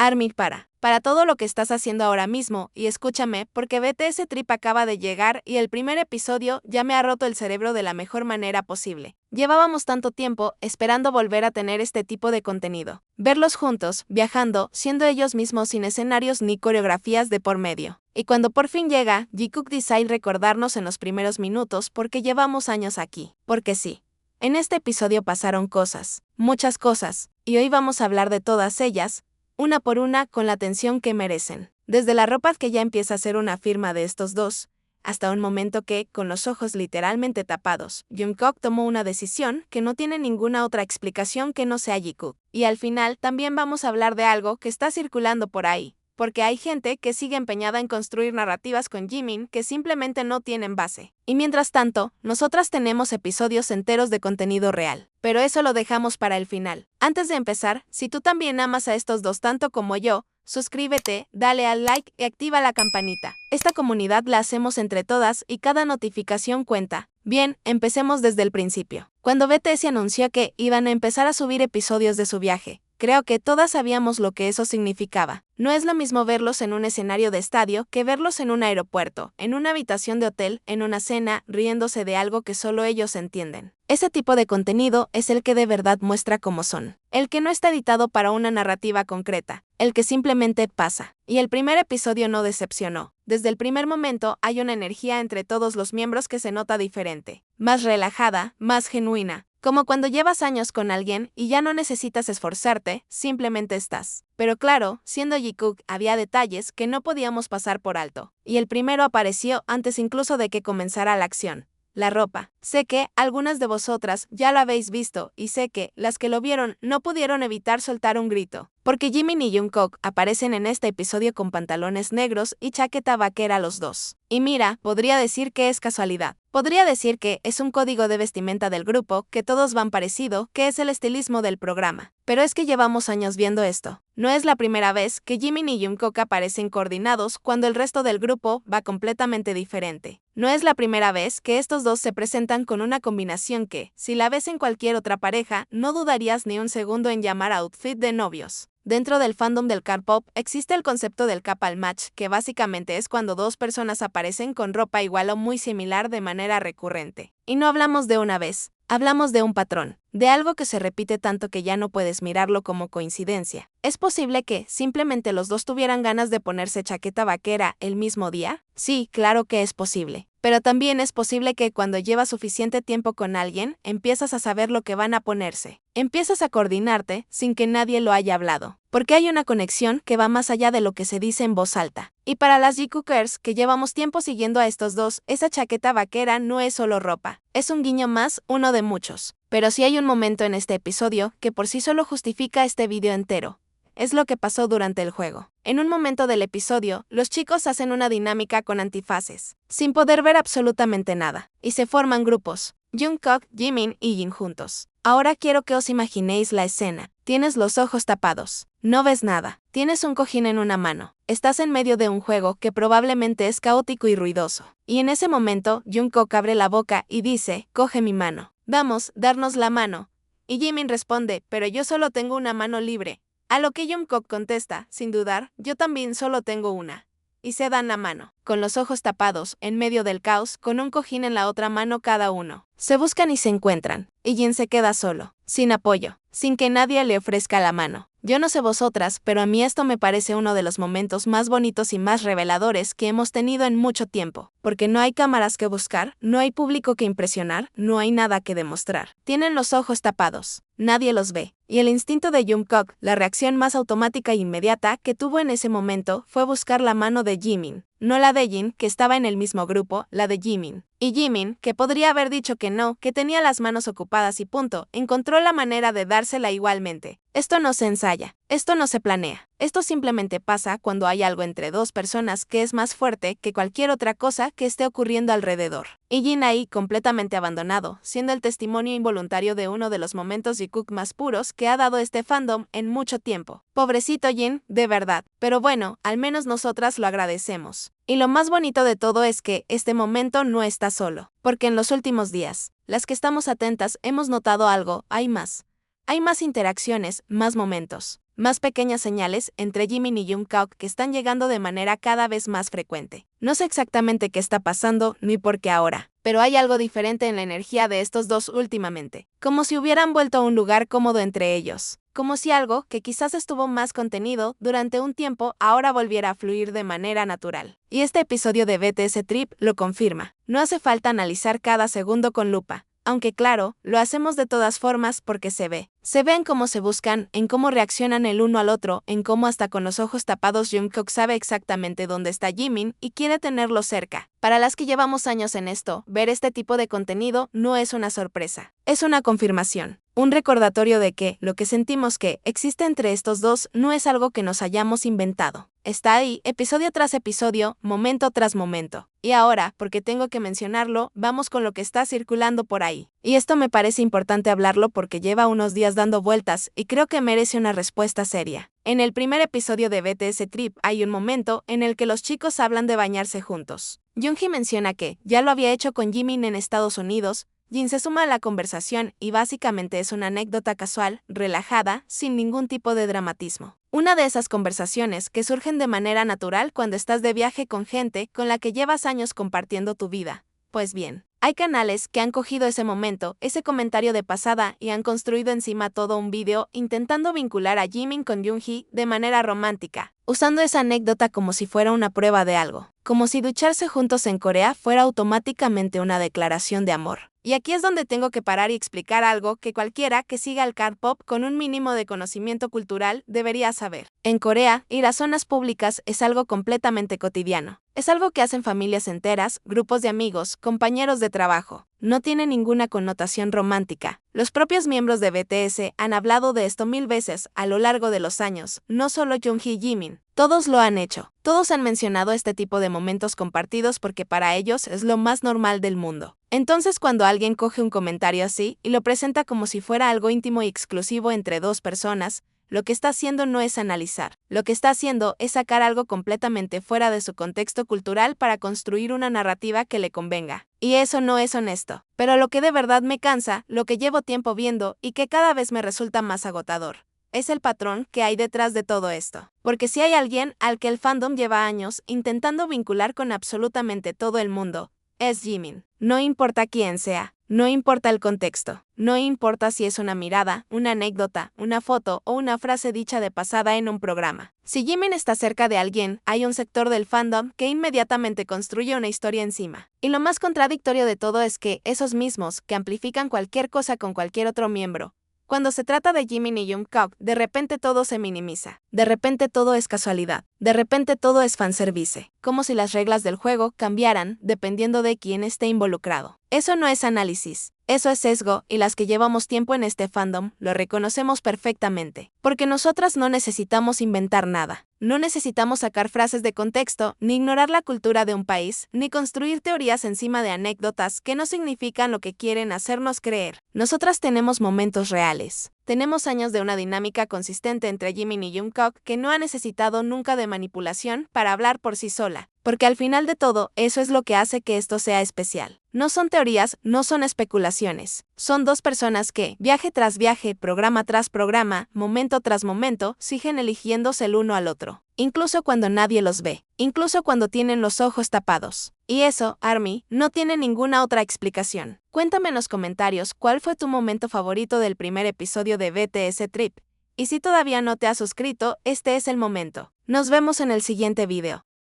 Army, para todo lo que estás haciendo ahora mismo, y escúchame, porque BTS Trip acaba de llegar y el primer episodio ya me ha roto el cerebro de la mejor manera posible. Llevábamos tanto tiempo esperando volver a tener este tipo de contenido. Verlos juntos, viajando, siendo ellos mismos sin escenarios ni coreografías de por medio. Y cuando por fin llega, Jikook decide recordarnos en los primeros minutos porque llevamos años aquí. Porque sí. En este episodio pasaron cosas, muchas cosas, y hoy vamos a hablar de todas ellas, una por una con la atención que merecen. Desde la ropa que ya empieza a ser una firma de estos dos, hasta un momento que, con los ojos literalmente tapados, Jungkook tomó una decisión que no tiene ninguna otra explicación que no sea Jikook. Y al final también vamos a hablar de algo que está circulando por ahí, porque hay gente que sigue empeñada en construir narrativas con Jimin que simplemente no tienen base. Y mientras tanto, nosotras tenemos episodios enteros de contenido real. Pero eso lo dejamos para el final. Antes de empezar, si tú también amas a estos dos tanto como yo, suscríbete, dale al like y activa la campanita. Esta comunidad la hacemos entre todas y cada notificación cuenta. Bien, empecemos desde el principio. Cuando BTS anunció que iban a empezar a subir episodios de su viaje, creo que todas sabíamos lo que eso significaba. No es lo mismo verlos en un escenario de estadio que verlos en un aeropuerto, en una habitación de hotel, en una cena, riéndose de algo que solo ellos entienden. Ese tipo de contenido es el que de verdad muestra cómo son. El que no está editado para una narrativa concreta. El que simplemente pasa. Y el primer episodio no decepcionó. Desde el primer momento hay una energía entre todos los miembros que se nota diferente. Más relajada, más genuina. Como cuando llevas años con alguien y ya no necesitas esforzarte, simplemente estás. Pero claro, siendo Jikook, había detalles que no podíamos pasar por alto. Y el primero apareció antes incluso de que comenzara la acción. La ropa. Sé que algunas de vosotras ya lo habéis visto y sé que las que lo vieron no pudieron evitar soltar un grito. Porque Jimin y Jungkook aparecen en este episodio con pantalones negros y chaqueta vaquera los dos. Y mira, podría decir que es casualidad. Podría decir que es un código de vestimenta del grupo, que todos van parecido, que es el estilismo del programa. Pero es que llevamos años viendo esto. No es la primera vez que Jimin y Jungkook aparecen coordinados cuando el resto del grupo va completamente diferente. No es la primera vez que estos dos se presentan con una combinación que, si la ves en cualquier otra pareja, no dudarías ni un segundo en llamar outfit de novios. Dentro del fandom del K-pop existe el concepto del couple match, que básicamente es cuando dos personas aparecen con ropa igual o muy similar de manera recurrente. Y no hablamos de una vez, hablamos de un patrón, de algo que se repite tanto que ya no puedes mirarlo como coincidencia. ¿Es posible que simplemente los dos tuvieran ganas de ponerse chaqueta vaquera el mismo día? Sí, claro que es posible. Pero también es posible que cuando llevas suficiente tiempo con alguien, empiezas a saber lo que van a ponerse. Empiezas a coordinarte sin que nadie lo haya hablado. Porque hay una conexión que va más allá de lo que se dice en voz alta. Y para las Jikookers que llevamos tiempo siguiendo a estos dos, esa chaqueta vaquera no es solo ropa. Es un guiño más, uno de muchos. Pero sí hay un momento en este episodio que por sí solo justifica este video entero. Es lo que pasó durante el juego. En un momento del episodio, los chicos hacen una dinámica con antifaces, sin poder ver absolutamente nada, y se forman grupos, Jungkook, Jimin y Jin juntos. Ahora quiero que os imaginéis la escena. Tienes los ojos tapados, no ves nada, tienes un cojín en una mano, estás en medio de un juego que probablemente es caótico y ruidoso. Y en ese momento, Jungkook abre la boca y dice, coge mi mano, vamos, darnos la mano. Y Jimin responde, pero yo solo tengo una mano libre. A lo que Jungkook contesta, sin dudar, yo también solo tengo una. Y se dan la mano, con los ojos tapados, en medio del caos, con un cojín en la otra mano cada uno. Se buscan y se encuentran, y Jin se queda solo, sin apoyo, sin que nadie le ofrezca la mano. Yo no sé vosotras, pero a mí esto me parece uno de los momentos más bonitos y más reveladores que hemos tenido en mucho tiempo, porque no hay cámaras que buscar, no hay público que impresionar, no hay nada que demostrar. Tienen los ojos tapados, nadie los ve, y el instinto de Jungkook, la reacción más automática e inmediata que tuvo en ese momento fue buscar la mano de Jimin. No la de Jin, que estaba en el mismo grupo, la de Jimin. Y Jimin, que podría haber dicho que no, que tenía las manos ocupadas y punto, encontró la manera de dársela igualmente. Esto no se ensaya, esto no se planea. Esto simplemente pasa cuando hay algo entre dos personas que es más fuerte que cualquier otra cosa que esté ocurriendo alrededor. Y Jin ahí completamente abandonado, siendo el testimonio involuntario de uno de los momentos Jikook más puros que ha dado este fandom en mucho tiempo. Pobrecito Jin, de verdad. Pero bueno, al menos nosotras lo agradecemos. Y lo más bonito de todo es que este momento no está solo. Porque en los últimos días, las que estamos atentas hemos notado algo, hay más. Hay más interacciones, más momentos, más pequeñas señales entre Jimin y Jungkook que están llegando de manera cada vez más frecuente. No sé exactamente qué está pasando ni por qué ahora, pero hay algo diferente en la energía de estos dos últimamente, como si hubieran vuelto a un lugar cómodo entre ellos, como si algo que quizás estuvo más contenido durante un tiempo ahora volviera a fluir de manera natural. Y este episodio de BTS Trip lo confirma. No hace falta analizar cada segundo con lupa. Aunque claro, lo hacemos de todas formas porque se ve. Se ve en cómo se buscan, en cómo reaccionan el uno al otro, en cómo hasta con los ojos tapados Jungkook sabe exactamente dónde está Jimin y quiere tenerlo cerca. Para las que llevamos años en esto, ver este tipo de contenido no es una sorpresa. Es una confirmación. Un recordatorio de que lo que sentimos que existe entre estos dos no es algo que nos hayamos inventado. Está ahí, episodio tras episodio, momento tras momento. Y ahora, porque tengo que mencionarlo, vamos con lo que está circulando por ahí. Y esto me parece importante hablarlo porque lleva unos días dando vueltas y creo que merece una respuesta seria. En el primer episodio de BTS Trip hay un momento en el que los chicos hablan de bañarse juntos. Yoongi menciona que ya lo había hecho con Jimin en Estados Unidos. Jin se suma a la conversación y básicamente es una anécdota casual, relajada, sin ningún tipo de dramatismo. Una de esas conversaciones que surgen de manera natural cuando estás de viaje con gente con la que llevas años compartiendo tu vida. Pues bien, hay canales que han cogido ese momento, ese comentario de pasada y han construido encima todo un vídeo intentando vincular a Jimin con Yoongi de manera romántica, usando esa anécdota como si fuera una prueba de algo, como si ducharse juntos en Corea fuera automáticamente una declaración de amor. Y aquí es donde tengo que parar y explicar algo que cualquiera que siga el K-pop con un mínimo de conocimiento cultural debería saber. En Corea, ir a zonas públicas es algo completamente cotidiano. Es algo que hacen familias enteras, grupos de amigos, compañeros de trabajo. No tiene ninguna connotación romántica. Los propios miembros de BTS han hablado de esto 1000 veces a lo largo de los años, no solo Yoongi y Jimin. Todos lo han hecho. Todos han mencionado este tipo de momentos compartidos porque para ellos es lo más normal del mundo. Entonces cuando alguien coge un comentario así y lo presenta como si fuera algo íntimo y exclusivo entre dos personas, lo que está haciendo no es analizar. Lo que está haciendo es sacar algo completamente fuera de su contexto cultural para construir una narrativa que le convenga. Y eso no es honesto. Pero lo que de verdad me cansa, lo que llevo tiempo viendo y que cada vez me resulta más agotador, es el patrón que hay detrás de todo esto. Porque si hay alguien al que el fandom lleva años intentando vincular con absolutamente todo el mundo, es Jimin. No importa quién sea, no importa el contexto, no importa si es una mirada, una anécdota, una foto o una frase dicha de pasada en un programa. Si Jimin está cerca de alguien, hay un sector del fandom que inmediatamente construye una historia encima. Y lo más contradictorio de todo es que esos mismos que amplifican cualquier cosa con cualquier otro miembro, cuando se trata de Jimin y Jungkook, de repente todo se minimiza. De repente todo es casualidad. De repente todo es fanservice. Como si las reglas del juego cambiaran dependiendo de quién esté involucrado. Eso no es análisis. Eso es sesgo y las que llevamos tiempo en este fandom lo reconocemos perfectamente. Porque nosotras no necesitamos inventar nada. No necesitamos sacar frases de contexto, ni ignorar la cultura de un país, ni construir teorías encima de anécdotas que no significan lo que quieren hacernos creer. Nosotras tenemos momentos reales. Tenemos años de una dinámica consistente entre Jimin y Jungkook que no ha necesitado nunca de manipulación para hablar por sí sola. Porque al final de todo, eso es lo que hace que esto sea especial. No son teorías, no son especulaciones. Son dos personas que, viaje tras viaje, programa tras programa, momento tras momento, siguen eligiéndose el uno al otro. Incluso cuando nadie los ve. Incluso cuando tienen los ojos tapados. Y eso, ARMY, no tiene ninguna otra explicación. Cuéntame en los comentarios cuál fue tu momento favorito del primer episodio de BTS Trip. Y si todavía no te has suscrito, este es el momento. Nos vemos en el siguiente video.